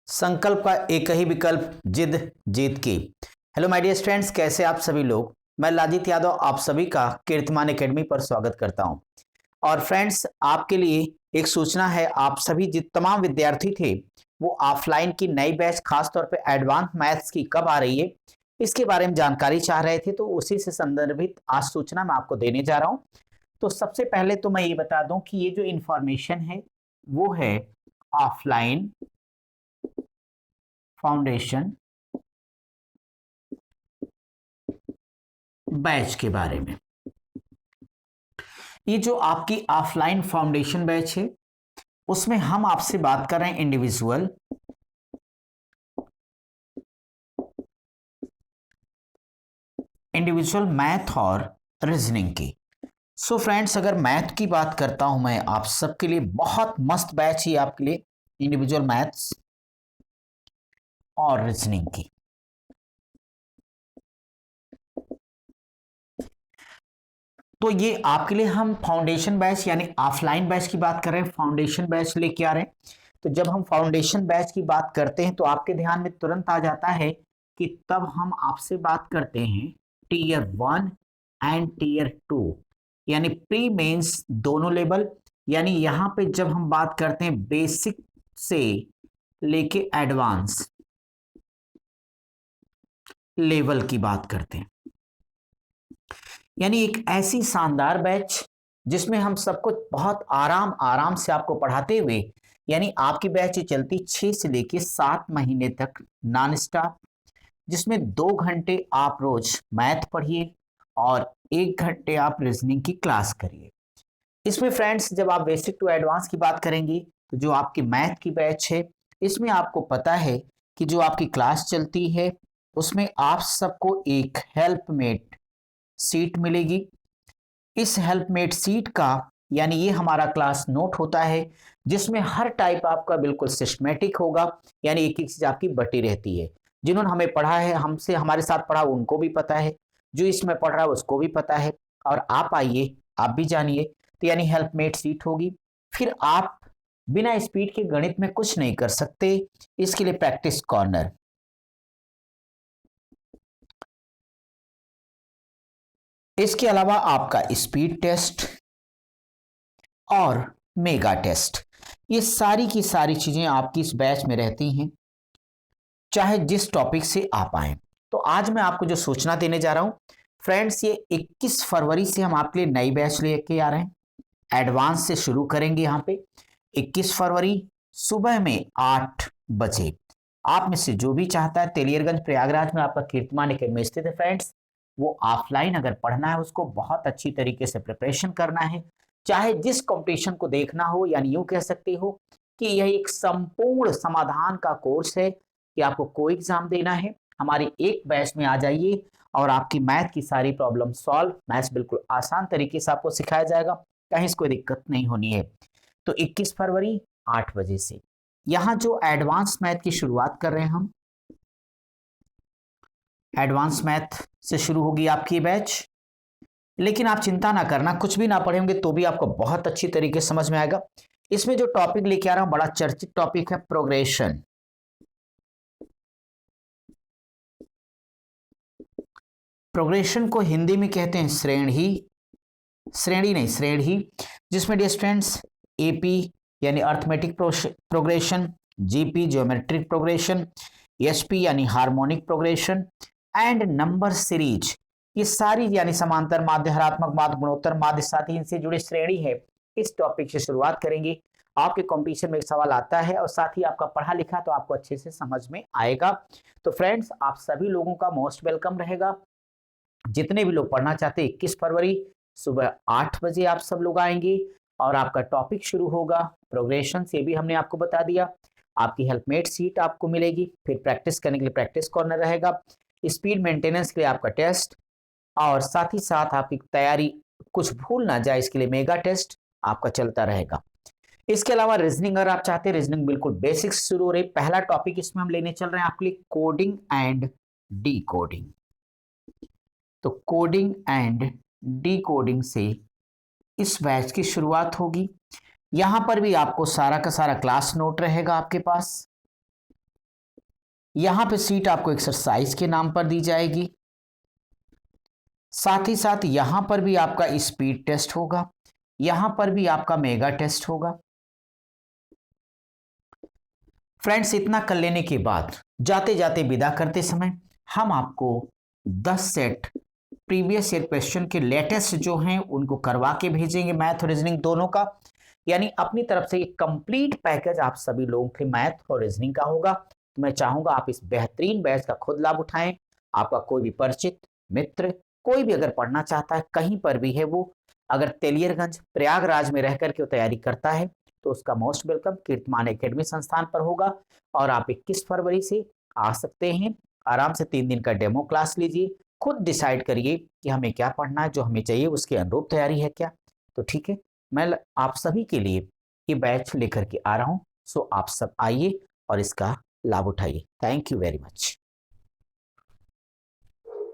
संकल्प का एक ही विकल्प, जिद जीत की। हेलो माय डियर स्टूडेंट्स, कैसे आप सभी लोग। मैं लाजित यादव आप सभी का कीर्तिमान एकेडमी पर स्वागत करता हूं। और फ्रेंड्स, आपके लिए एक सूचना है। आप सभी जित तमाम विद्यार्थी थे वो ऑफलाइन की नई बैच खासतौर पे एडवांस मैथ्स की कब आ रही है इसके बारे में जानकारी चाह रहे थे, तो उसी से संदर्भित आज सूचना मैं आपको देने जा रहा हूं। तो सबसे पहले तो मैं ये बता दूं कि ये जो इंफॉर्मेशन है वो है ऑफलाइन फाउंडेशन बैच के बारे में। ये जो आपकी ऑफलाइन फाउंडेशन बैच है उसमें हम आपसे बात कर रहे हैं इंडिविजुअल मैथ और रीजनिंग की। सो फ्रेंड्स, अगर मैथ की बात करता हूं मैं आप सबके लिए बहुत मस्त बैच ही आपके लिए इंडिविजुअल मैथ्स और रीजनिंग की। तो ये आपके लिए हम फाउंडेशन बैच यानी ऑफलाइन बैच की बात कर रहे हैं, फाउंडेशन बैच लेके आ रहे हैं। तो जब हम फाउंडेशन बैच की बात करते हैं तो आपके ध्यान में तुरंत आ जाता है कि तब हम आपसे बात करते हैं टीयर 1 एंड टीयर 2 यानी प्री मेंस दोनों लेवल। यानी यहां पे जब हम बात करते हैं बेसिक से लेके एडवांस लेवल की बात करते हैं, यानी एक ऐसी शानदार बैच जिसमें हम सब कुछ बहुत आराम आराम से आपको पढ़ाते हुए, यानी आपकी बैच चलती 6 से लेके 7 महीने तक नॉन स्टॉप, जिसमें 2 घंटे आप रोज मैथ पढ़िए और 1 घंटे आप रीजनिंग की क्लास करिए। इसमें फ्रेंड्स, जब आप बेसिक टू एडवांस की बात करेंगे तो जो आपकी मैथ की बैच है इसमें आपको पता है कि जो आपकी क्लास चलती है उसमें आप सबको एक हेल्पमेट सीट मिलेगी। इस हेल्पमेट सीट का यानी ये हमारा क्लास नोट होता है जिसमें हर टाइप आपका बिल्कुल सिस्टमेटिक होगा, यानी एक एक चीज आपकी बटी रहती है। जिन्होंने हमें पढ़ा है, हमसे हमारे साथ पढ़ा, उनको भी पता है, जो इसमें पढ़ रहा है उसको भी पता है। और आप आइए, आप भी जानिए। तो यानी हेल्पमेट सीट होगी। फिर आप बिना स्पीड के गणित में कुछ नहीं कर सकते, इसके लिए प्रैक्टिस कॉर्नर। इसके अलावा आपका स्पीड टेस्ट और मेगा टेस्ट, ये सारी की सारी चीजें आपकी इस बैच में रहती हैं, चाहे जिस टॉपिक से आप आए। तो आज मैं आपको जो सूचना देने जा रहा हूं फ्रेंड्स, ये 21 फरवरी से हम आपके लिए नई बैच लेके आ रहे हैं। एडवांस से शुरू करेंगे यहाँ पे 21 फरवरी सुबह में 8 बजे। आप में से जो भी चाहता है, तेलियरगंज प्रयागराज में आपका कीर्तिमान एकेडमी स्थित है फ्रेंड्स, वो ऑफलाइन अगर पढ़ना है उसको बहुत अच्छी तरीके से प्रिपरेशन करना है, चाहे जिस कंपटीशन को देखना हो। यानी यूं कह सकते हो कि यह एक संपूर्ण समाधान का कोर्स है कि आपको कोई एग्जाम देना है, हमारी एक बैच में आ जाइए और आपकी मैथ की सारी प्रॉब्लम सॉल्व। मैथ्स बिल्कुल आसान तरीके से आपको सिखाया जाएगा, कहीं से कोई दिक्कत नहीं होनी है। तो 21 फरवरी 8 बजे से यहां जो एडवांस मैथ की शुरुआत कर रहे हैं हम, एडवांस मैथ से शुरू होगी आपकी बैच। लेकिन आप चिंता ना करना, कुछ भी ना पढ़े होंगे तो भी आपको बहुत अच्छी तरीके से समझ में आएगा। इसमें जो टॉपिक लेके आ रहा हूं बड़ा चर्चित टॉपिक है, प्रोग्रेशन। प्रोग्रेशन को हिंदी में कहते हैं श्रेणी, श्रेणी नहीं श्रेणी, जिसमें डियर स्टूडेंट्स एपी यानी arithmetic progression, GP geometric progression, SP यानी harmonic progression and number series, ये सारी यानी समांतर माध्य, हरात्मक माध्य, गुणोत्तर माध्य, साथ ही इनसे जुड़ी श्रेणी है। इस टॉपिक से शुरुआत करेंगे। आपके कंपटीशन में एक सवाल आता है और साथ ही आपका पढ़ा लिखा तो आपको अच्छे से समझ में आएगा। तो फ्रेंड्स, आप सभी लोगों का मोस्ट वेलकम रहेगा। जितने भी लोग पढ़ना चाहते हैं 21 फरवरी सुबह 8 बजे आप सब लोग आएंगे और आपका टॉपिक शुरू होगा प्रोग्रेशन से, भी हमने आपको बता दिया। आपकी हेल्पमेट सीट आपको मिलेगी, फिर प्रैक्टिस करने के लिए प्रैक्टिस कॉर्नर रहेगा, स्पीड मेंटेनेंस के लिए आपका टेस्ट, और साथ ही साथ आपकी तैयारी कुछ भूल ना जाए इसके लिए मेगा टेस्ट आपका चलता रहेगा। इसके अलावा रीजनिंग अगर आप चाहते हैं, रीजनिंग बिल्कुल बेसिक्स शुरू हो रही। पहला टॉपिक इसमें हम लेने चल रहे हैं आपके लिए कोडिंग एंड डी कोडिंग। तो कोडिंग एंड डी कोडिंग से इस बैच की शुरुआत होगी। यहां पर भी आपको सारा का सारा क्लास नोट रहेगा आपके पास, यहां पे सीट आपको एक्सरसाइज के नाम पर दी जाएगी, साथ ही साथ यहां पर भी आपका स्पीड टेस्ट होगा, यहां पर भी आपका मेगा टेस्ट होगा। फ्रेंड्स, इतना कर लेने के बाद जाते जाते विदा करते समय हम आपको 10 सेट प्रीवियस ईयर क्वेश्चन के लेटेस्ट जो हैं उनको करवा के भेजेंगे, मैथ और रीजनिंग दोनों का। यानी अपनी तरफ से एक कंप्लीट पैकेज आप सभी लोगों के मैथ और रीजनिंग का होगा। तो मैं चाहूंगा आप इस बेहतरीन बैच का खुद लाभ उठाएं। आपका कोई भी परिचित मित्र कोई भी अगर पढ़ना चाहता है, कहीं पर भी है वो, अगर तेलियरगंज प्रयागराज में रह करके वो तैयारी करता है, तो उसका मोस्ट वेलकम कीर्तिमान एकेडमी संस्थान पर होगा। और आप 21 फरवरी से आ सकते हैं, आराम से 3 दिन का डेमो क्लास लीजिए, खुद डिसाइड करिए कि हमें क्या पढ़ना है, जो हमें चाहिए उसके अनुरूप तैयारी है क्या। तो ठीक है, मैं आप सभी के लिए ये बैच लेकर के आ रहा हूँ। सो आप सब आइए और इसका लाभ उठाइए। Thank you very much.